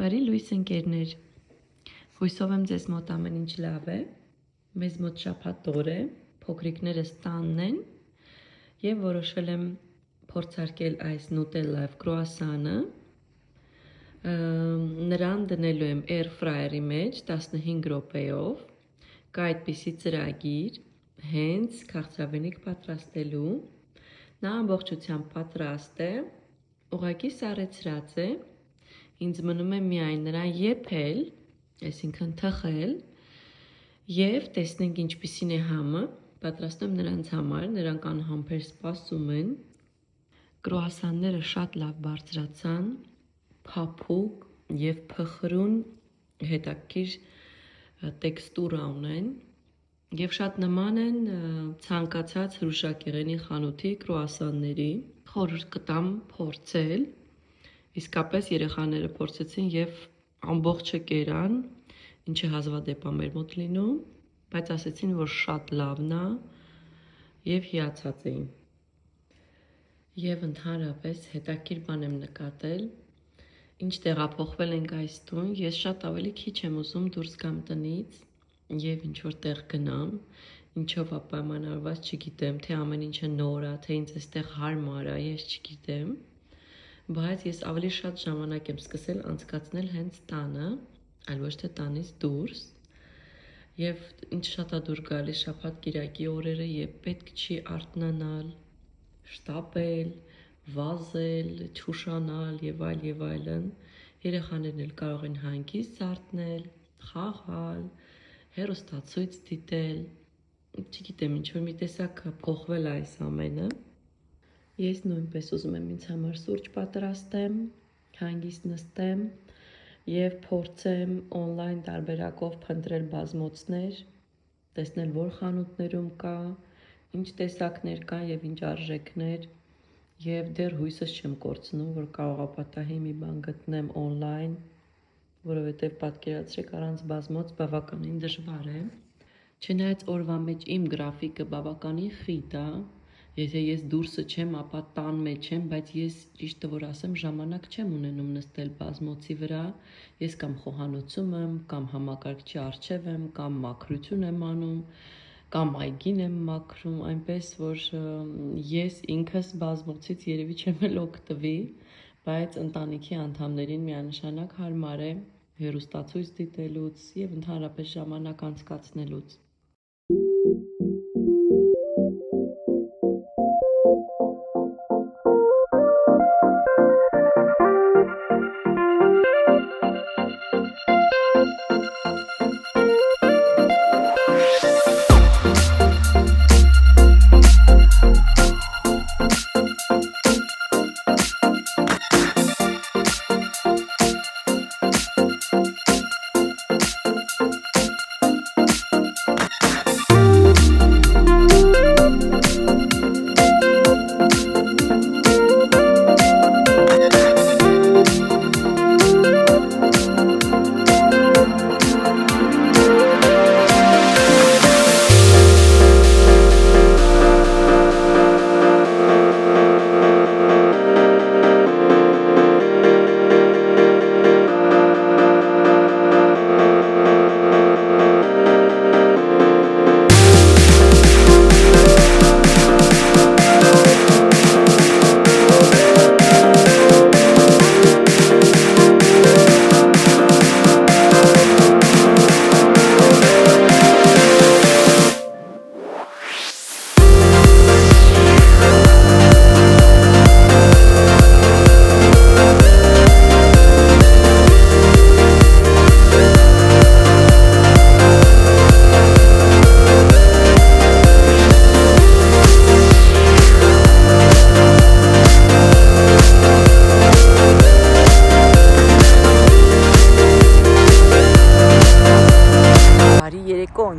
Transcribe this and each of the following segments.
Բարի լույս ընկերներ, հույսով եմ ձեզ մոտ ամեն ինչ լավ է, մեզ մոտ շաբաթ օր է, փոքրիկներս տանն են և որոշել եմ փորձարկել այս Nutella կրուասանը, նրան դնելու եմ air fryer-ի մեջ 15 րոպեով, կա այդպիսի ծրագիր, հենց քաղցրավենիք պատրաստելու, նա ամբողջությամբ պատրաստ է, ուղղակի սառեցրած է, ինձ մնում է միայն նրան եփել, այսինքն թխել և տեսնենք ինչպիսին է համը, պատրաստում նրանց համար, նրանք անհամբեր սպասում են, կրուասանները շատ լավ բարձրացան, փափուկ և փխրուն հետաքրքիր տեքստուրա ունեն և շատ նման են ցանկացած հրուշակեղենի խանութի կրուասանների, խորհուրդ կտամ փորձել, իսկապես երեխաները փորձեցին և ամբողջը կերան, ինչը հազվադեպ է մեր մոտ լինում, բայց ասեցին, որ շատ լավն է և հիացած էին։ Եվ ընդհանրապես հետաքրքիր բան եմ նկատել, ինչ տեղափոխվել ենք այս տուն, ես շատ ավելի քիչ եմ ուզում դուրս գամ տնից և ինչ-որ տեղ գնամ, ինչով է պայմանավորված չգիտեմ, թե ամեն ինչը նոր է, թե ինձ այստեղ հարմար է, ես չգիտեմ, բայց ես ավելի շատ ժամանակ եմ սկսել անցկացնել հենց տանը, այլ ոչ թե տանից դուրս, և ինչ շատ է դուր գալիս շաբաթ-կիրակի օրերը, երբ պետք չի արթնանալ, շտապել, վազել, չուշանալ և այլն, երեխաներն էլ կարող են հանգիստ զարթնել, խաղալ, հեռուստացույց դիտել, չգիտեմ, ինչ-որ մի տեսակ փոխվել է այս ամենը, ես նույնպես ուզում եմ ինձ համար սուրճ պատրաստեմ, հանգիստ նստեմ և փորձեմ օնլայն տարբերակով փնտրել բազմոցներ, տեսնել որ խանութներում կա, ինչ տեսակներ կան և ինչ արժեքներ և դեռ հույսս չեմ կորցնում, որ կարող է պատահի մի բան գտնեմ օնլայն, որովհետև պատկերացրեք առանց բազմոց բավականին դժվար է, չնայած օրվա մեջ իմ գրաֆիկը բավականին խիտ է, եթե ես դուրսը չեմ, ապա տան մեջ եմ, բայց ես ճիշտը որ ասեմ ժամանակ չեմ ունենում նստել բազմոցի վրա, ես կամ խոհանոցում եմ, կամ համակարգչի առջև եմ, կամ մաքրություն եմ անում, կամ այգին եմ մաքրում, այնպես որ ես ինքս բազմոցից երևի չեմ էլ օգտվի, բայց ընտանիքի անդամներին միանշանակ հարմար է հեռուստացույց դիտելուց և ընդհանրապես ժամանակ անցկացնելուց։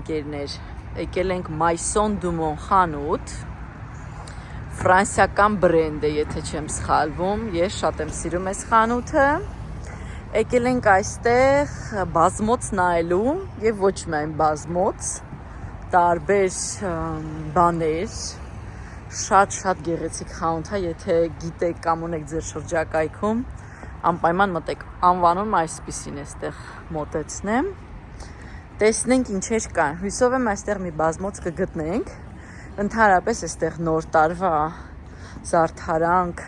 Ընկերներ, եկել ենք Maison du Monde խանութ, ֆրանսիական բրենդ է, եթե չեմ սխալվում, ես շատ եմ սիրում այս խանութը, եկել ենք այստեղ բազմոց նայելու և ոչ միայն բազմոց, տարբեր բաներ, շատ գեղեցիկ խանութ է, եթե գիտեք կամ ունեք ձեր շրջակայքում, Անպայման մտեք, անվանումը այսպիսին է, այստեղ մոտեցնեմ, տեսնենք ինչեր կան, հույսով եմ այստեղ մի բազմոց կգտնենք, ընդհանրապես այստեղ նոր տարվա զարդարանք,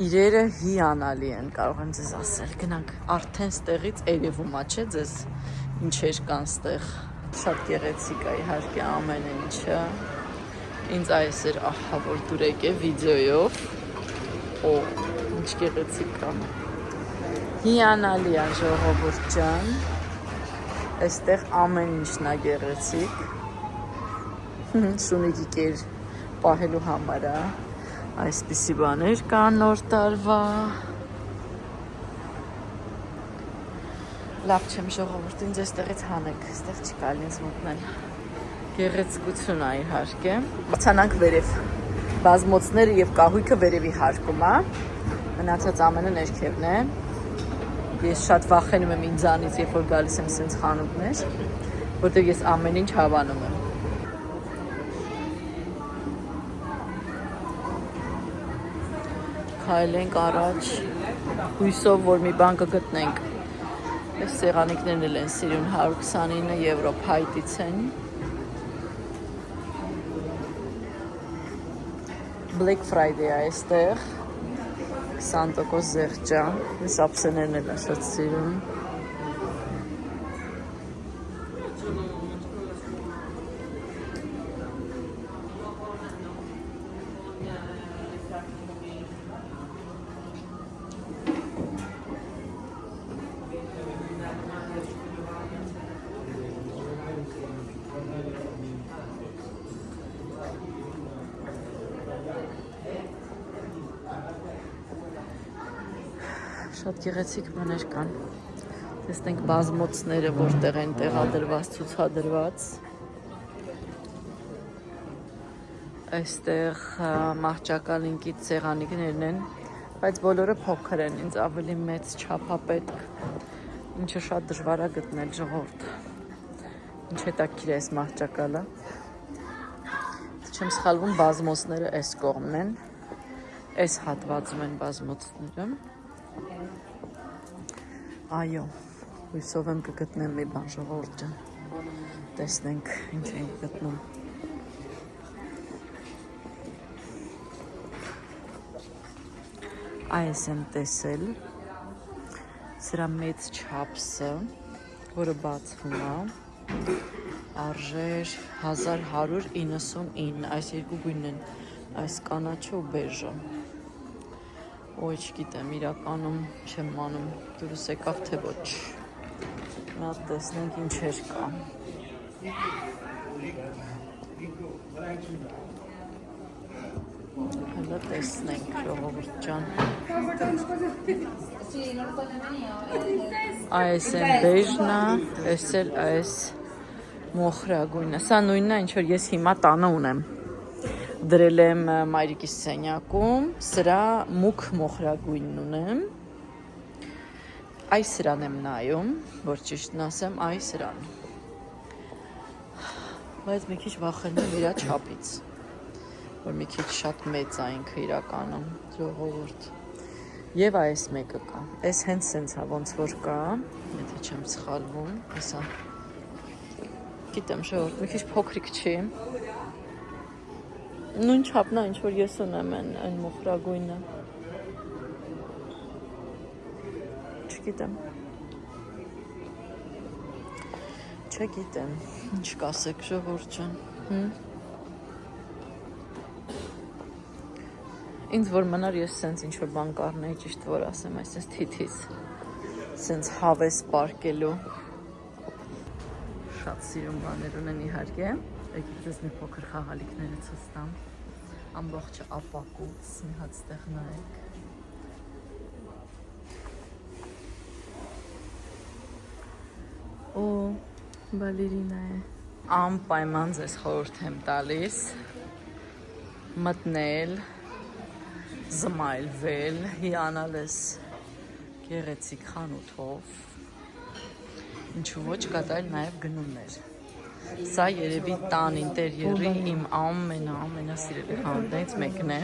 իրերը հիանալի են, կարող եմ ձեզ ասել, գնանք արդեն ստեղից երևում է, չէ ձեզ ինչեր կան ստեղ, շատ գեղեցիկ է իհարկե ամեն ինչը, ինձ այս էր ահա որ դուր եկե վիդեոյով, ինչ գեղեցիկ կա, հիանալի է ժողովուրդ ջան, այստեղ ամեն ինչն է գեղեցիկ, Շունիկի կեր պահելու համար է, այսպիսի բաներ կան նոր տարվա, լավ չեմ ժողովուրդ, ինձ այստեղից հանեք, այստեղ չի կարելի ինձ մոտնել, գեղեցկություն է իհարկե, ցանանք վերև, բազմոցները և կահույքը վերևի հարկում է, մնացած ամենը ներքևն է, ես շատ վախենում եմ ինձանից, երբ որ գալիս եմ սենց խանութներ, որտեղ ես ամեն ինչ հավանում եմ, քայլենք առաջ, հույսով, որ մի բան կգտնենք, այս սեղանիկներն էլ են սիրուն 129 եվրո փայտից են, Black Friday է այստեղ, 20% զեղչ է, ես ափսեներն էլ շատ սիրուն, շատ գեղեցիկ բաներ կան, տեսնենք բազմոցները, որտեղ են տեղադրված, ցուցադրված, այստեղ մահճակալինքից սեղանիկներն են, բայց բոլորը փոքր են, ինձ ավելի մեծ չափ է պետք, ինչը շատ դժվար է գտնել ժողովուրդ, ինչ հետաքրքիր է այս մահճակալը, չեմ սխալվում բազմոցները այս կողմն են, այս հատվածում են բազմոցները, այո, հույսով եմ կգտնեմ մի բան ժողովուրդ ջան, տեսնենք ինչ ենք գտնում, այս եմ տեսել, սրա մեծ չափսը, որը բացվում է, արժեր 1199, այս երկու գույնն են, այս կանաչը ու բեժը, ոյ չգիտեմ, իրականում չեմ անում, դուրս եկավ թե ոչ, նա տեսնենք ինչեր կա, հլը տեսնենք ժողովուրդ ջան, այս են բեժնա, այս էլ այս մոխրագույնը, սա նույնն է ինչ որ ես հիմա տանը ունեմ, դրել եմ մայրիկիս սենյակում, սրա մուք մոխրագույնն ունեմ, այս սրան եմ նայում, որ ճիշտն ասեմ, այս սրան, բայց մի քիչ վախենում եմ իրա չափից, որ մի քիչ շատ մեծ է ինքը իրականում, ժողովուրդ, և այս մեկը կա, այս հենց սենց է ոնց որ կա, եթե չեմ սխալվում, հեսա, գիտեմ ժողովուրդ, մի քիչ փոքրիկ չի, նույն չափն է, ինչ որ ես ունեմ այն մոխրագույնը, չգիտեմ, ինչ կասեք ժողովուրդ ջան, ինձ որ մնար ես սենց ինչ որ բան կառնեի ճիշտ որ ասեմ, այսպես թիթիզ, սենց հավես պարկելու, շատ սիրուն բաներ ունեն իհարկե, եկեք ձեզ մի փոքր խաղալիքները ցույց տամ, ամբողջը ապակուց, մի հատ ստեղ նայեք, օ, բալերինա է, անպայման ձեզ խորհուրդ եմ տալիս, մտնել, զմայլվել, հիանալ ես գեղեցիկ խանութով, ինչու ոչ կատարել նաև գնումներ, սա երևի տան ինտերիերի իմ ամենասիրելի խանութներից մեկն է,